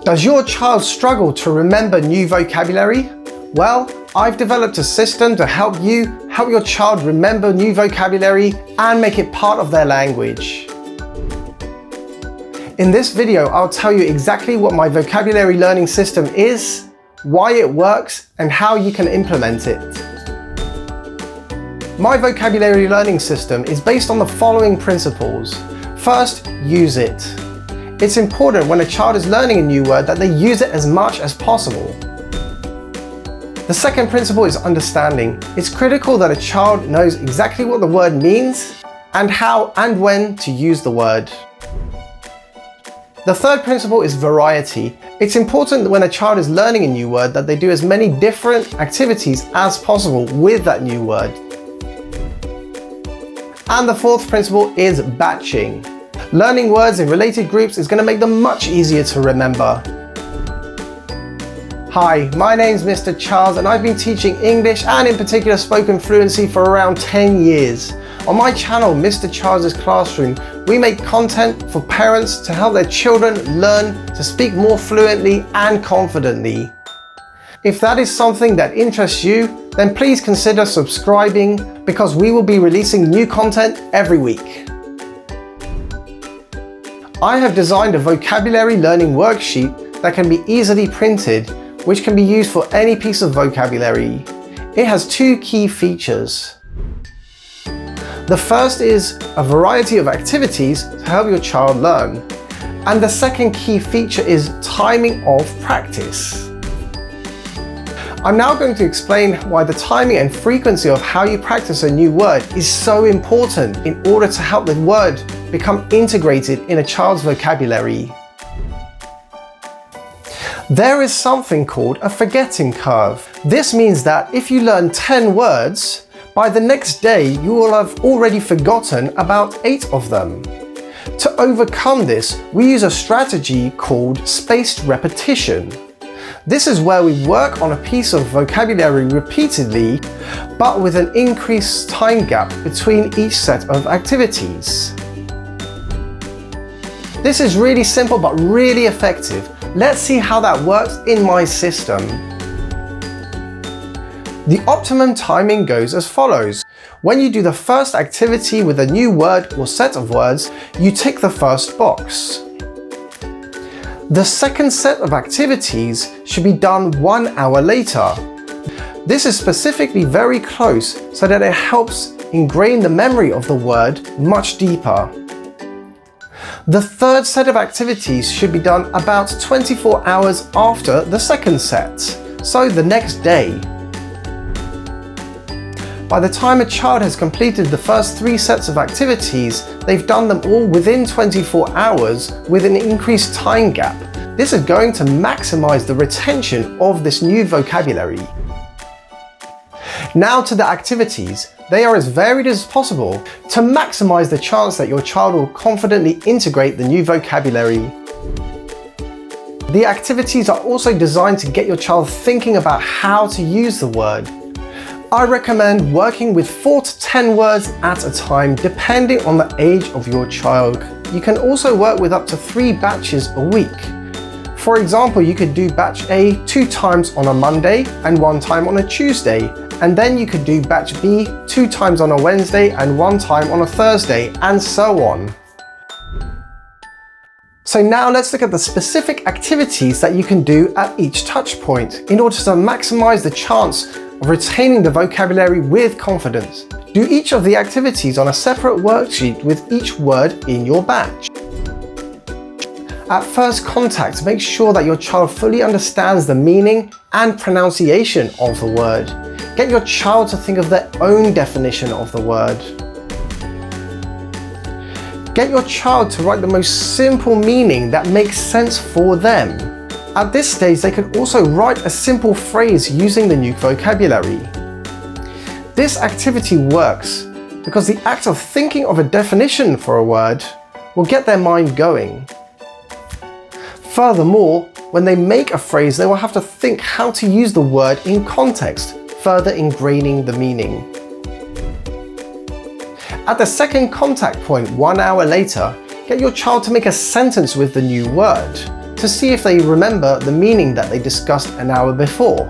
Does your child struggle to remember new vocabulary? Well, I've developed a system to help your child remember new vocabulary and make it part of their language. In this video, I'll tell you exactly what my vocabulary learning system is, why it works, and how you can implement it. My vocabulary learning system is based on the following principles. First, use it. It's important when a child is learning a new word that they use it as much as possible. The second principle is understanding. It's critical that a child knows exactly what the word means and how and when to use the word. The third principle is variety. It's important that when a child is learning a new word that they do as many different activities as possible with that new word. And the fourth principle is batching. Learning words in related groups is going to make them much easier to remember. Hi, my name's Mr. Charles and I've been teaching English and in particular spoken fluency for around 10 years. On my channel, Mr. Charles's Classroom, we make content for parents to help their children learn to speak more fluently and confidently. If that is something that interests you, then please consider subscribing because we will be releasing new content every week. I have designed a vocabulary learning worksheet that can be easily printed, which can be used for any piece of vocabulary. It has two key features. The first is a variety of activities to help your child learn. And the second key feature is timing of practice. I'm now going to explain why the timing and frequency of how you practice a new word is so important in order to help the word become integrated in a child's vocabulary. There is something called a forgetting curve. This means that if you learn 10 words, by the next day you will have already forgotten about 8 of them. To overcome this, we use a strategy called spaced repetition. This is where we work on a piece of vocabulary repeatedly, but with an increased time gap between each set of activities. This is really simple but really effective. Let's see how that works in my system. The optimum timing goes as follows. When you do the first activity with a new word or set of words, you tick the first box. The second set of activities should be done 1 hour later. This is specifically very close so that it helps ingrain the memory of the word much deeper. The third set of activities should be done about 24 hours after the second set, so the next day. By the time a child has completed the first 3 sets of activities, they've done them all within 24 hours with an increased time gap. This is going to maximize the retention of this new vocabulary. Now to the activities. They are as varied as possible to maximize the chance that your child will confidently integrate the new vocabulary. The activities are also designed to get your child thinking about how to use the word. I recommend working with 4 to 10 words at a time, depending on the age of your child. You can also work with up to 3 batches a week. For example, you could do batch A 2 times on a Monday and 1 time on a Tuesday, and then you could do batch B 2 times on a Wednesday and 1 time on a Thursday, and so on. So now let's look at the specific activities that you can do at each touch point in order to maximize the chance of retaining the vocabulary with confidence. Do each of the activities on a separate worksheet with each word in your batch. At first contact, make sure that your child fully understands the meaning and pronunciation of the word. Get your child to think of their own definition of the word. Get your child to write the most simple meaning that makes sense for them. At this stage, they can also write a simple phrase using the new vocabulary. This activity works because the act of thinking of a definition for a word will get their mind going. Furthermore, when they make a phrase, they will have to think how to use the word in context, further ingraining the meaning. At the second contact point 1 hour later, get your child to make a sentence with the new word. to see if they remember the meaning that they discussed an hour before.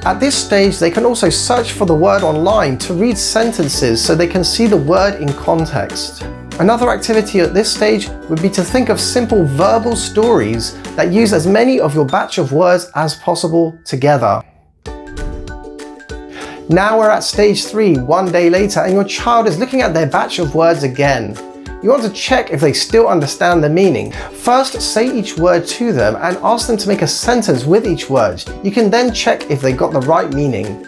At this stage, they can also search for the word online to read sentences so they can see the word in context. Another activity at this stage would be to think of simple verbal stories that use as many of your batch of words as possible together. Now we're at stage 3, one day later, and your child is looking at their batch of words again. You want to check if they still understand the meaning. First, say each word to them and ask them to make a sentence with each word. You can then check if they got the right meaning.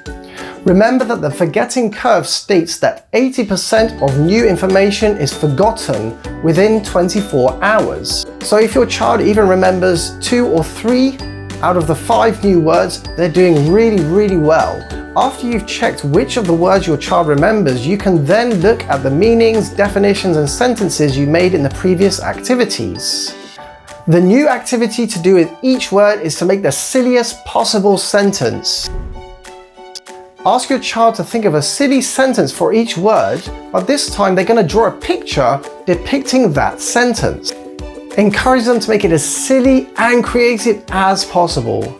Remember that the forgetting curve states that 80% of new information is forgotten within 24 hours. So if your child even remembers 2 or 3 out of the 5 new words, they're doing really well. After you've checked which of the words your child remembers, you can then look at the meanings, definitions, and sentences you made in the previous activities. The new activity to do with each word is to make the silliest possible sentence. Ask your child to think of a silly sentence for each word, but this time they're going to draw a picture depicting that sentence. Encourage them to make it as silly and creative as possible.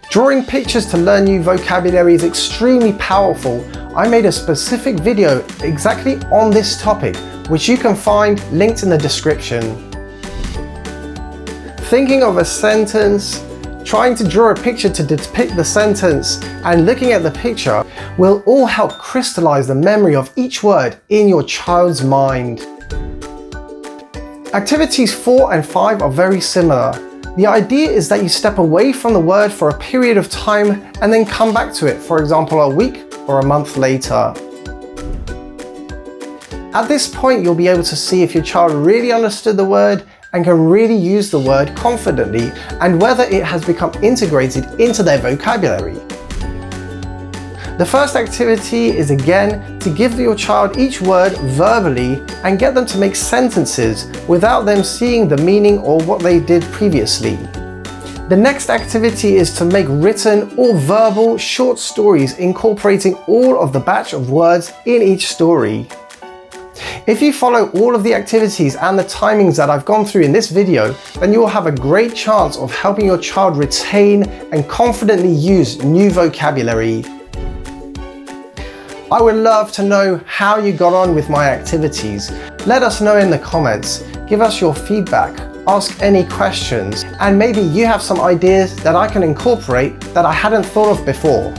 Drawing pictures to learn new vocabulary is extremely powerful. I made a specific video exactly on this topic, which you can find linked in the description. Thinking of a sentence, trying to draw a picture to depict the sentence, and looking at the picture will all help crystallize the memory of each word in your child's mind. Activities 4 and 5 are very similar. The idea is that you step away from the word for a period of time and then come back to it, for example, a week or a month later. At this point, you'll be able to see if your child really understood the word and can really use the word confidently, and whether it has become integrated into their vocabulary. The first activity is again to give your child each word verbally and get them to make sentences without them seeing the meaning or what they did previously. The next activity is to make written or verbal short stories incorporating all of the batch of words in each story. If you follow all of the activities and the timings that I've gone through in this video, then you will have a great chance of helping your child retain and confidently use new vocabulary. I would love to know how you got on with my activities. Let us know in the comments, give us your feedback, ask any questions, and maybe you have some ideas that I can incorporate that I hadn't thought of before.